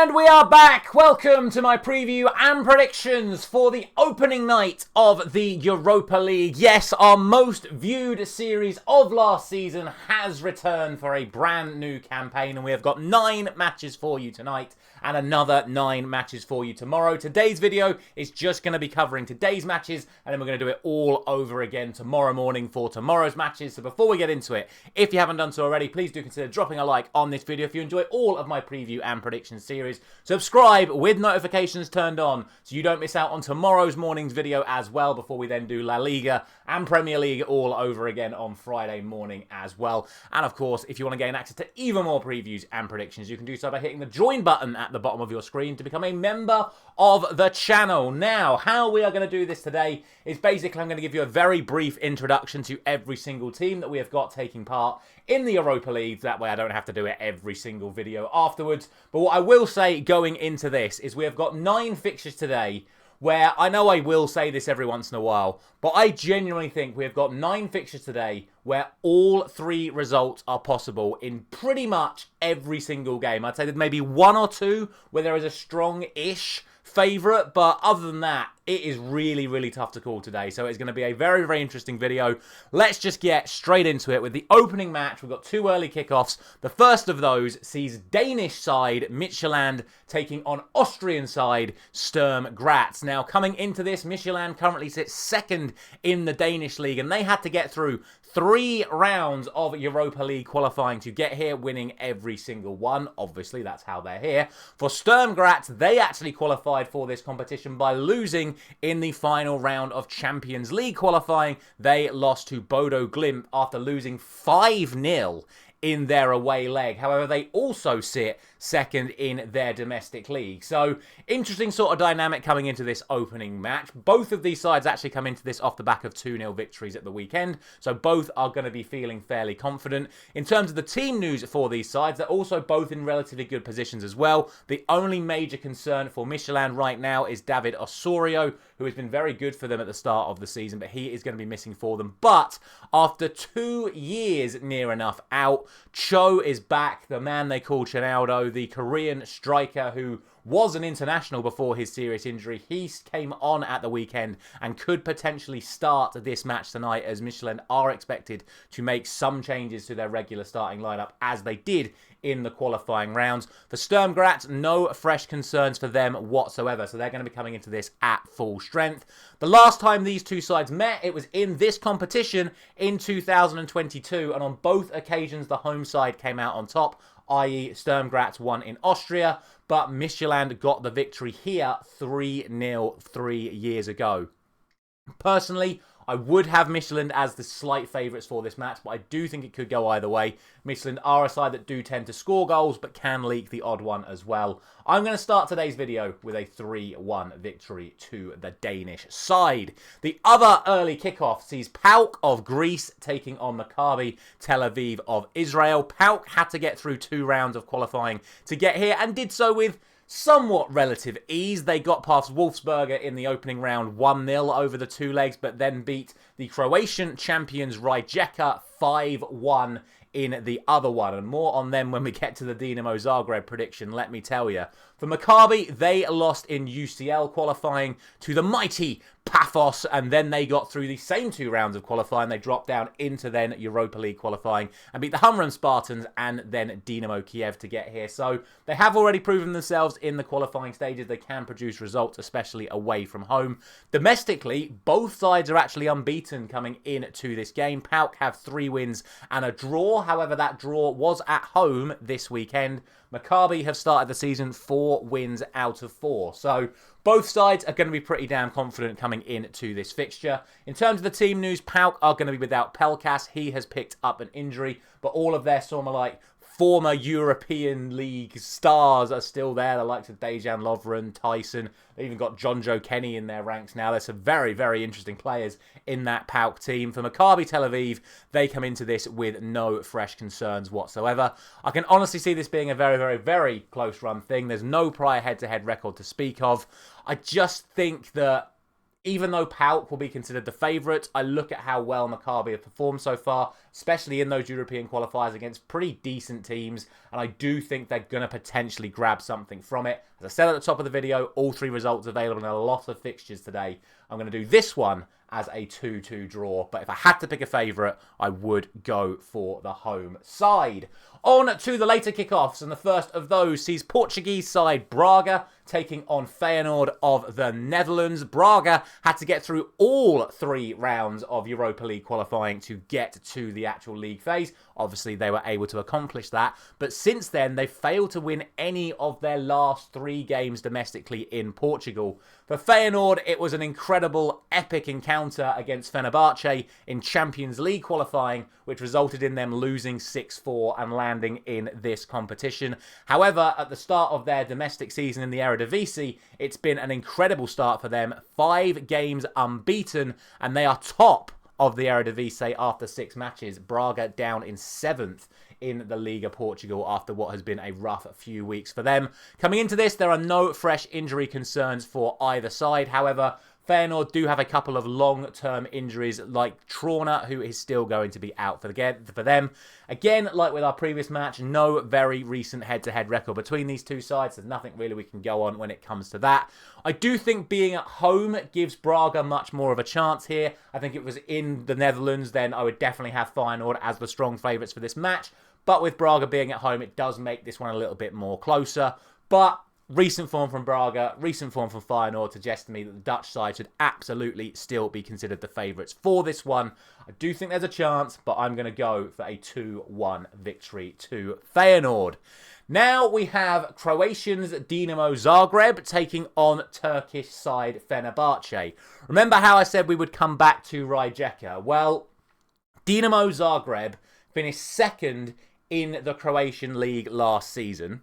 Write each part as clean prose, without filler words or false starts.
And we are back. Welcome to my preview and predictions for the opening night of the Europa League. Yes, our most viewed series of last season has returned for a brand new campaign, and we have got 9 matches for you tonight and another 9 matches for you tomorrow. Today's video is just going to be covering today's matches, and then we're going to do it all over again tomorrow morning for tomorrow's matches. So before we get into it, if you haven't done so already, please do consider dropping a like on this video if you enjoy all of my preview and predictions series. Subscribe with notifications turned on so you don't miss out on tomorrow's morning's video as well, before we then do La Liga and Premier League all over again on Friday morning as well. And of course, if you want to gain access to even more previews and predictions, you can do so by hitting the join button at the bottom of your screen to become a member of the channel. Now, how we are going to do this today is basically I'm going to give you a very brief introduction to every single team that we have got taking part in the Europa League. That way I don't have to do it every single video afterwards. But what I will say going into this is we have got 9 fixtures today, where I know I will say this every once in a while, but I genuinely think we have got 9 fixtures today where all 3 results are possible in pretty much every single game. I'd say there's maybe 1 or 2 where there is a strong-ish favourite, but other than that, it is really, really tough to call today. So it's going to be a very, very interesting video. Let's just get straight into it with the opening match. We've got 2 early kickoffs. The first of those sees Danish side Midtjylland taking on Austrian side Sturm Graz. Now, coming into this, Midtjylland currently sits 2nd in the Danish league, and they had to get through 3 rounds of Europa League qualifying to get here, winning every single one. Obviously, that's how they're here. For Sturm Graz, they actually qualified for this competition by losing in the final round of Champions League qualifying. They lost to Bodo Glimt after losing 5-0 in their away leg. However, they also sit 2nd in their domestic league. So, interesting sort of dynamic coming into this opening match. Both of these sides actually come into this off the back of 2-0 victories at the weekend. So, both are going to be feeling fairly confident. In terms of the team news for these sides, they're also both in relatively good positions as well. The only major concern for Midtjylland right now is David Osorio, who has been very good for them at the start of the season, but he is going to be missing for them. But after 2 years near enough out, Cho is back, the man they call Chinaldo, the Korean striker who was an international before his serious injury. He came on at the weekend and could potentially start this match tonight, as Midtjylland are expected to make some changes to their regular starting lineup as they did in the qualifying rounds. For Sturm Graz, no fresh concerns for them whatsoever, so they're going to be coming into this at full strength. The last time these two sides met, it was in this competition in 2022, and on both occasions the home side came out on top, i.e. Sturm Graz won in Austria, but Midtjylland got the victory here 3-0 3 years ago. Personally, I would have Midtjylland as the slight favourites for this match, but I do think it could go either way. Midtjylland are a side that do tend to score goals, but can leak the odd one as well. I'm going to start today's video with a 3-1 victory to the Danish side. The other early kickoff sees PAOK of Greece taking on Maccabi Tel Aviv of Israel. PAOK had to get through 2 rounds of qualifying to get here, and did so with somewhat relative ease. They got past Wolfsberger in the opening round 1-0 over the 2 legs, but then beat the Croatian champions Rijeka 5-1 in the other one. And more on them when we get to the Dinamo Zagreb prediction, let me tell you. For Maccabi, they lost in UCL qualifying to the mighty Paphos, and then they got through the same 2 rounds of qualifying. They dropped down into then Europa League qualifying and beat the Humram Spartans and then Dinamo Kiev to get here. So they have already proven themselves in the qualifying stages. They can produce results, especially away from home. Domestically, both sides are actually unbeaten coming into this game. PAOK have 3 wins and a draw. However, that draw was at home this weekend. Maccabi have started the season 4 wins out of 4. So both sides are going to be pretty damn confident coming into this fixture. In terms of the team news, PAOK are going to be without Pelkas. He has picked up an injury, but all of their sort of like former European League stars are still there. The likes of Dejan Lovren, Tyson. They even got John Joe Kenny in their ranks now. There's some very, very interesting players in that PAOK team. For Maccabi Tel Aviv, they come into this with no fresh concerns whatsoever. I can honestly see this being a very, very, very close run thing. There's no prior head-to-head record to speak of. I just think that Even though PAOK will be considered the favourite, I look at how well Maccabi have performed so far, especially in those European qualifiers against pretty decent teams, and I do think they're going to potentially grab something from it. As I said at the top of the video, all 3 results available in a lot of fixtures today. I'm going to do this one as a 2-2 draw, but if I had to pick a favourite, I would go for the home side. On to the later kickoffs, and the first of those sees Portuguese side Braga taking on Feyenoord of the Netherlands. Braga had to get through all 3 rounds of Europa League qualifying to get to the actual league phase. Obviously, they were able to accomplish that, but since then, they've failed to win any of their last 3 games domestically in Portugal. For Feyenoord, it was an incredible, epic encounter against Fenerbahce in Champions League qualifying, which resulted in them losing 6-4 and landing in this competition. However, at the start of their domestic season in the Eredivisie, it's been an incredible start for them. 5 games unbeaten, and they are top of the Eredivisie after 6 matches. Braga down in 7th in the Liga Portugal after what has been a rough few weeks for them. Coming into this, there are no fresh injury concerns for either side. However, Feyenoord do have a couple of long-term injuries like Trauner, who is still going to be out for them. Again, like with our previous match, no very recent head-to-head record between these 2 sides. There's nothing really we can go on when it comes to that. I do think being at home gives Braga much more of a chance here. I think if it was in the Netherlands, then I would definitely have Feyenoord as the strong favourites for this match. But with Braga being at home, it does make this one a little bit more closer. But recent form from Braga, recent form from Feyenoord suggests to me that the Dutch side should absolutely still be considered the favourites for this one. I do think there's a chance, but I'm going to go for a 2-1 victory to Feyenoord. Now we have Croatians Dinamo Zagreb taking on Turkish side Fenerbahce. Remember how I said we would come back to Rijeka? Well, Dinamo Zagreb finished 2nd in the Croatian league last season,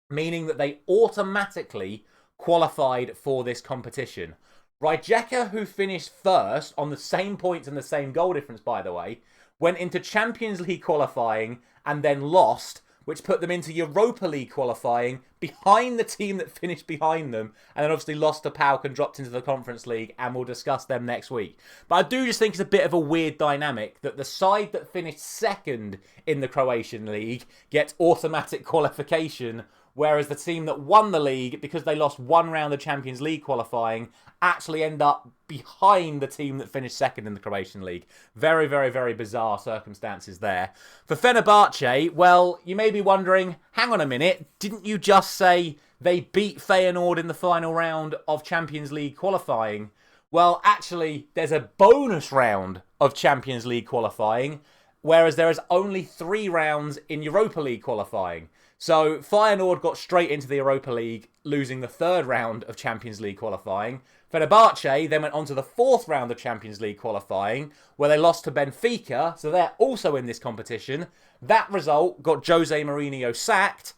meaning that they automatically qualified for this competition. Rijeka, who finished 1st on the same points and the same goal difference, by the way, went into Champions League qualifying and then lost, which put them into Europa League qualifying behind the team that finished behind them, and then obviously lost to PAOK and dropped into the Conference League, and we'll discuss them next week. But I do just think it's a bit of a weird dynamic that the side that finished 2nd in the Croatian League gets automatic qualification, whereas the team that won the league, because they lost 1 round of Champions League qualifying, actually end up behind the team that finished 2nd in the Croatian League. Very, very, very bizarre circumstances there. For Fenerbahce, well, you may be wondering, hang on a minute, didn't you just say they beat Feyenoord in the final round of Champions League qualifying? Well, actually, there's a bonus round of Champions League qualifying, whereas there is only 3 rounds in Europa League qualifying. So Feyenoord got straight into the Europa League, losing the 3rd round of Champions League qualifying. Fenerbahce then went on to the 4th round of Champions League qualifying, where they lost to Benfica, so they're also in this competition. That result got Jose Mourinho sacked.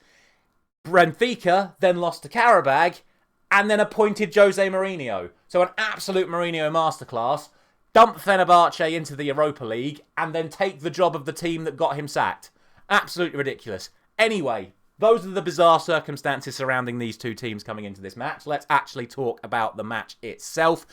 Benfica then lost to Qarabag, and then appointed Jose Mourinho. So an absolute Mourinho masterclass. Dump Fenerbahce into the Europa League, and then take the job of the team that got him sacked. Absolutely ridiculous. Anyway, those are the bizarre circumstances surrounding these 2 teams coming into this match. Let's actually talk about the match itself.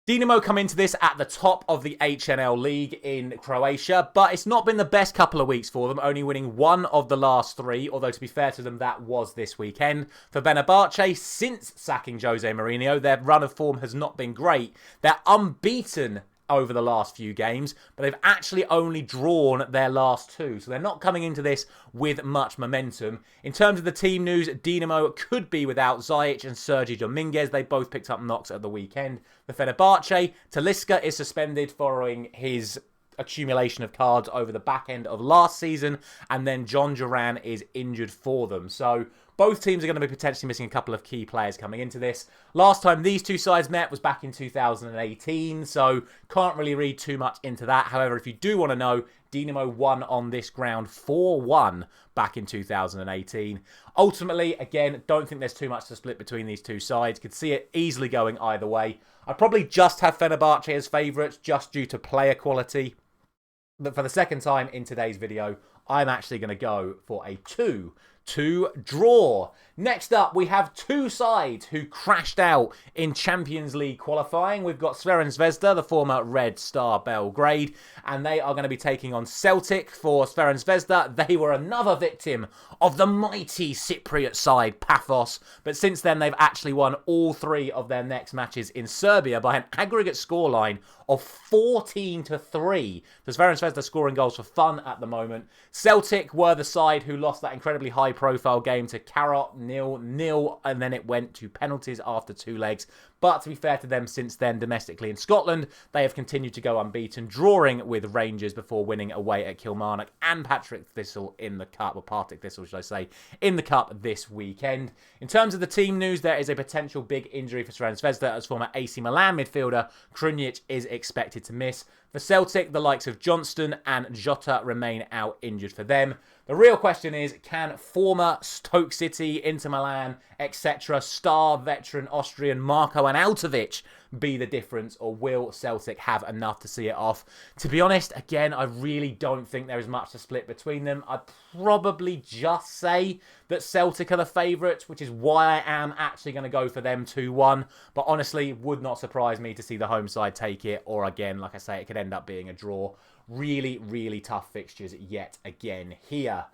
Dinamo come into this at the top of the HNL League in Croatia, but it's not been the best couple of weeks for them, only winning 1 of the last 3, although to be fair to them, that was this weekend. For Fenerbahce, since sacking Jose Mourinho, their run of form has not been great. They're unbeaten over the last few games, but they've actually only drawn their last 2, so they're not coming into this with much momentum. In terms of the team news, Dinamo could be without Zajic and Sergi Dominguez. They both picked up knocks at the weekend. For Fenerbahce, Talisca is suspended following his accumulation of cards over the back end of last season, and then John Duran is injured for them. So both teams are going to be potentially missing a couple of key players coming into this. Last time these 2 sides met was back in 2018, so can't really read too much into that. However, if you do want to know, Dinamo won on this ground 4-1 back in 2018. Ultimately, again, don't think there's too much to split between these 2 sides. Could see it easily going either way. I'd probably just have Fenerbahce as favourites, just due to player quality. But for the second time in today's video, I'm actually going to go for a 2-2 draw. Next up, we have two sides who crashed out in Champions League qualifying. We've got Zvezda, the former Red Star Belgrade, and they are going to be taking on Celtic. For Zvezda, they were another victim of the mighty Cypriot side, Paphos, but since then they've actually won all three of their next matches in Serbia by an aggregate scoreline of 14-3. The Zvezda scoring goals for fun at the moment. Celtic were the side who lost that incredibly high-profile game to Carrot 0-0, and then it went to penalties after two legs. But to be fair to them, since then, domestically in Scotland, they have continued to go unbeaten, drawing with Rangers before winning away at Kilmarnock and Partick Thistle in the Cup, or Partick Thistle, should I say, in the Cup this weekend. In terms of the team news, there is a potential big injury for Zvezda, as former AC Milan midfielder Krunic is expected to miss. For Celtic, the likes of Johnston and Jota remain out injured for them. The real question is, can former Stoke City, Inter Milan, etc. star veteran Austrian Marko Arnautovic be the difference, or will Celtic have enough to see it off? To be honest, again, I really don't think there is much to split between them. I'd probably just say that Celtic are the favourites, which is why I am actually going to go for them 2-1. But honestly, would not surprise me to see the home side take it, or again, like I say, it could end up being a draw. Really, really tough fixtures yet again here.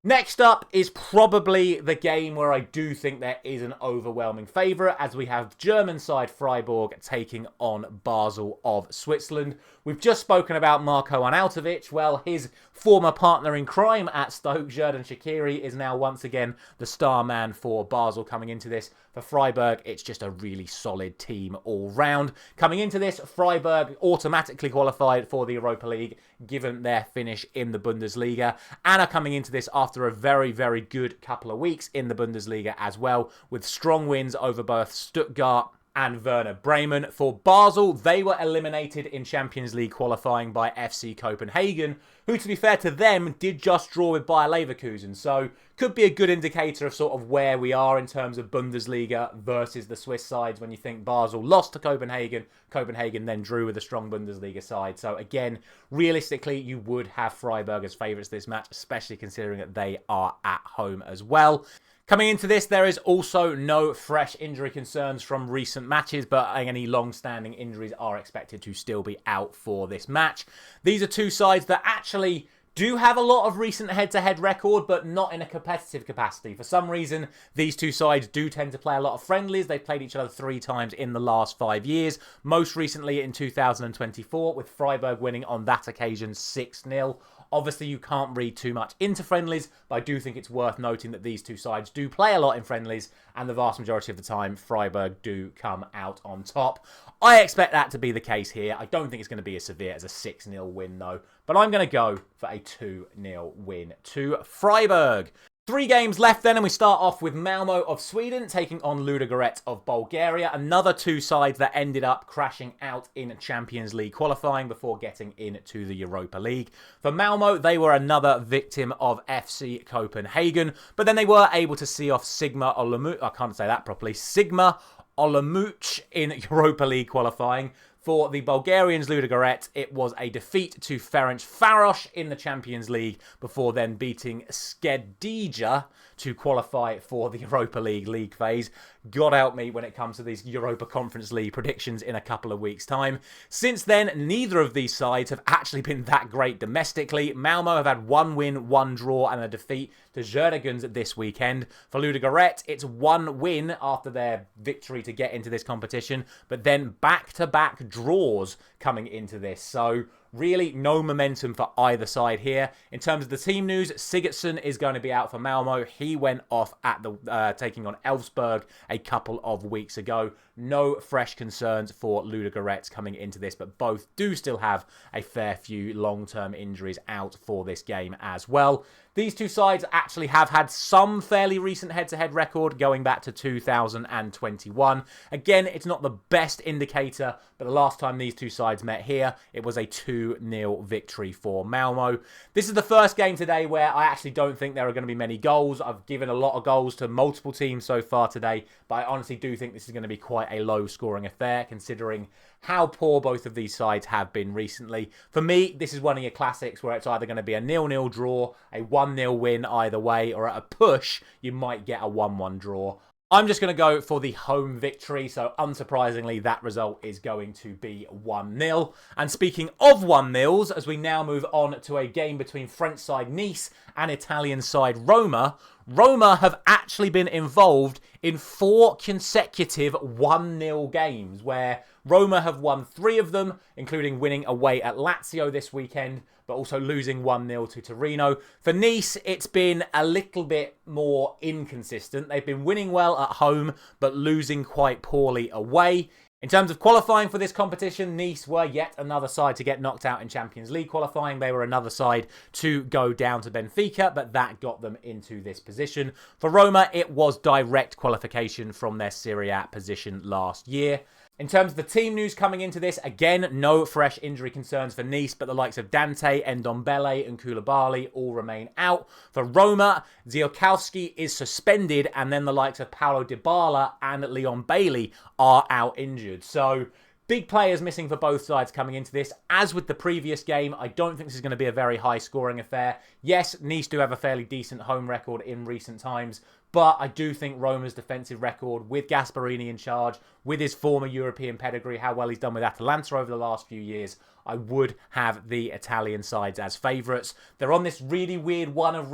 Next up is probably the game where I do think there is an overwhelming favourite, as we have German side Freiburg taking on Basel of Switzerland. We've just spoken about Marko Arnautovic. Well, his former partner in crime at Stoke, Xherdan Shaqiri, is now once again the star man for Basel coming into this. For Freiburg, it's just a really solid team all round. Coming into this, Freiburg automatically qualified for the Europa League, given their finish in the Bundesliga, and are coming into this after a very, very good couple of weeks in the Bundesliga as well, with strong wins over both Stuttgart and Werder Bremen. For Basel, they were eliminated in Champions League qualifying by FC Copenhagen, who, to be fair to them, did just draw with Bayer Leverkusen. So, could be a good indicator of sort of where we are in terms of Bundesliga versus the Swiss sides when you think Basel lost to Copenhagen. Copenhagen then drew with a strong Bundesliga side. So, again, realistically, you would have Freiburg as favourites this match, especially considering that they are at home as well. Coming into this, there is also no fresh injury concerns from recent matches, but any long-standing injuries are expected to still be out for this match. These are two sides that actually do have a lot of recent head-to-head record, but not in a competitive capacity. For some reason, these two sides do tend to play a lot of friendlies. They've played each other 3 times in the last 5 years, most recently in 2024, with Freiburg winning on that occasion 6-0. Obviously, you can't read too much into friendlies, but I do think it's worth noting that these two sides do play a lot in friendlies, and the vast majority of the time, Freiburg do come out on top. I expect that to be the case here. I don't think it's going to be as severe as a 6-0 win, though, but I'm going to go for a 2-0 win to Freiburg. 3 games left then, and we start off with Malmo of Sweden taking on Ludogorets of Bulgaria. Another 2 sides that ended up crashing out in Champions League qualifying before getting into the Europa League. For Malmo, they were another victim of FC Copenhagen, but then they were able to see off Sigma Olomouc. I can't say that properly. Sigma Olomouc in Europa League qualifying. For the Bulgarians, Ludogorets, it was a defeat to Ferencvaros in the Champions League before then beating Skedija to qualify for the Europa League phase. God help me when it comes to these Europa Conference League predictions in a couple of weeks' time. Since then, neither of these sides have actually been that great domestically. Malmo have had 1 win, 1 draw and a defeat to Zerdegens this weekend. For Ludogorets, it's 1 win after their victory to get into this competition, but then back-to-back draws coming into this. So really no momentum for either side here. In terms of the team news, Sigurdsson is going to be out for Malmo. He went off at the taking on Elfsborg a couple of weeks ago. No fresh concerns for Ludogorets coming into this, but both do still have a fair few long-term injuries out for this game as well. These two sides actually have had some fairly recent head-to-head record going back to 2021. Again, it's not the best indicator, but the last time these two sides met here, it was a 2-0 victory for Malmo. This is the first game today where I actually don't think there are going to be many goals. I've given a lot of goals to multiple teams so far today, but I honestly do think this is going to be quite a low-scoring affair, considering how poor both of these sides have been recently. For me, this is one of your classics where it's either going to be a 0-0 draw, a 1-1 1-0 win either way, or at a push, you might get a 1-1 draw. I'm just going to go for the home victory, so unsurprisingly, that result is going to be 1-0. And speaking of 1-0s, as we now move on to a game between French side Nice and Italian side Roma, Roma have actually been involved in 4 consecutive 1-0 games, where Roma have won 3 of them, including winning away at Lazio this weekend, but also losing 1-0 to Torino. For Nice, it's been a little bit more inconsistent. They've been winning well at home, but losing quite poorly away. In terms of qualifying for this competition, Nice were yet another side to get knocked out in Champions League qualifying. They were another side to go down to Benfica, but that got them into this position. For Roma, it was direct qualification from their Serie A position last year. In terms of the team news coming into this, again, no fresh injury concerns for Nice, but the likes of Dante, Ndombele and Koulibaly all remain out. For Roma, Ziolkowski is suspended, and then the likes of Paulo Dybala and Leon Bailey are out injured. So big players missing for both sides coming into this. As with the previous game, I don't think this is going to be a very high-scoring affair. Yes, Nice do have a fairly decent home record in recent times, but I do think Roma's defensive record, with Gasperini in charge, with his former European pedigree, how well he's done with Atalanta over the last few years, I would have the Italian sides as favourites. They're on this really weird run of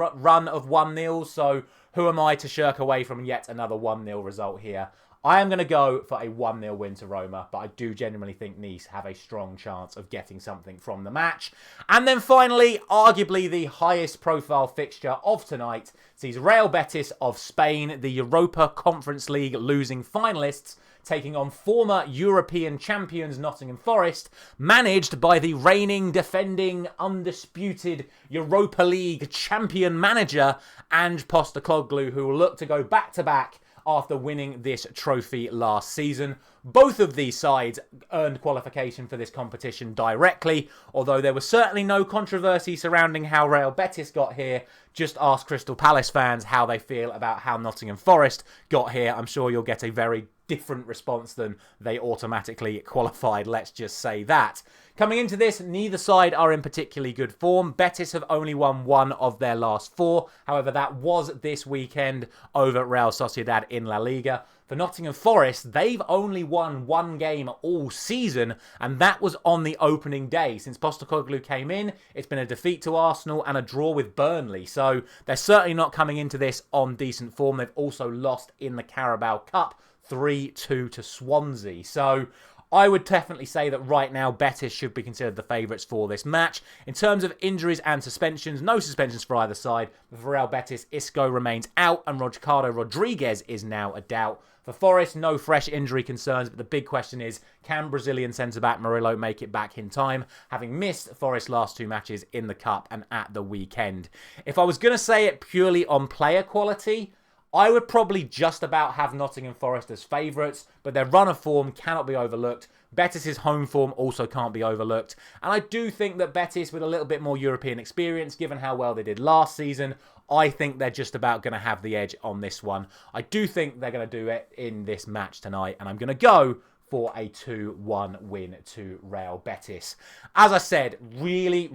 1-0, so who am I to shirk away from yet another 1-0 result here? I am going to go for a 1-0 win to Roma, but I do genuinely think Nice have a strong chance of getting something from the match. And then finally, arguably the highest profile fixture of tonight sees Real Betis of Spain, the Europa Conference League losing finalists, taking on former European champions Nottingham Forest, managed by the reigning, defending, undisputed Europa League champion manager Ange Postecoglou, who will look to go back-to-back after winning this trophy last season. Both of these sides earned qualification for this competition directly, although there was certainly no controversy surrounding how Real Betis got here. Just ask Crystal Palace fans how they feel about how Nottingham Forest got here. I'm sure you'll get a very different response than they automatically qualified, let's just say that. Coming into this, neither side are in particularly good form. Betis have only won 1 of their last 4. However, that was this weekend over Real Sociedad in La Liga. For Nottingham Forest, they've only won 1 game all season, and that was on the opening day. Since Postecoglou came in, it's been a defeat to Arsenal and a draw with Burnley. So they're certainly not coming into this on decent form. They've also lost in the Carabao Cup 3-2 to Swansea. So I would definitely say that right now Betis should be considered the favourites for this match. In terms of injuries and suspensions, no suspensions for either side. For Real Betis, Isco remains out and Ricardo Rodriguez is now a doubt. For Forest, no fresh injury concerns, but the big question is, can Brazilian centre-back Murillo make it back in time, having missed Forest's last 2 matches in the Cup and at the weekend? If I was going to say it purely on player quality, I would probably just about have Nottingham Forest as favourites, but their run of form cannot be overlooked. Betis' home form also can't be overlooked. And I do think that Betis, with a little bit more European experience, given how well they did last season, I think they're just about going to have the edge on this one. I do think they're going to do it in this match tonight, and I'm going to go for a 2-1 win to Real Betis. As I said, really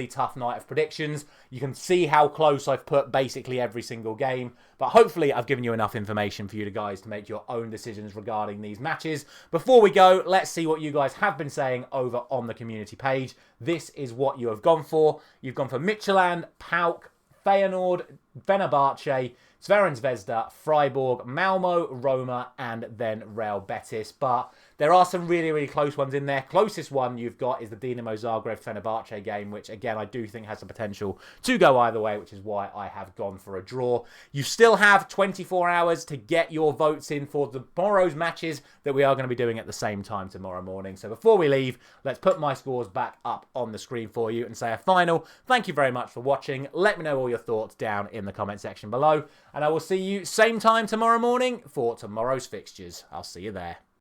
tough night of predictions. You can see how close I've put basically every single game, but hopefully I've given you enough information for you guys to make your own decisions regarding these matches. Before we go, let's see what you guys have been saying over on the community page. This is what you have gone for. You've gone for Midtjylland, PAOK, Feyenoord, Fenerbahce, Zvezda, Freiburg, Malmo, Roma, and then Real Betis. But there are some really close ones in there. Closest one you've got is the Dinamo Zagreb Fenerbahce game, which again I do think has the potential to go either way, which is why I have gone for a draw. You still have 24 hours to get your votes in for tomorrow's matches that we are going to be doing at the same time tomorrow morning. So before we leave, let's put my scores back up on the screen for you and say a final thank you very much for watching. Let me know all your thoughts down in the comment section below, and I will see you same time tomorrow morning for tomorrow's fixtures. I'll see you there.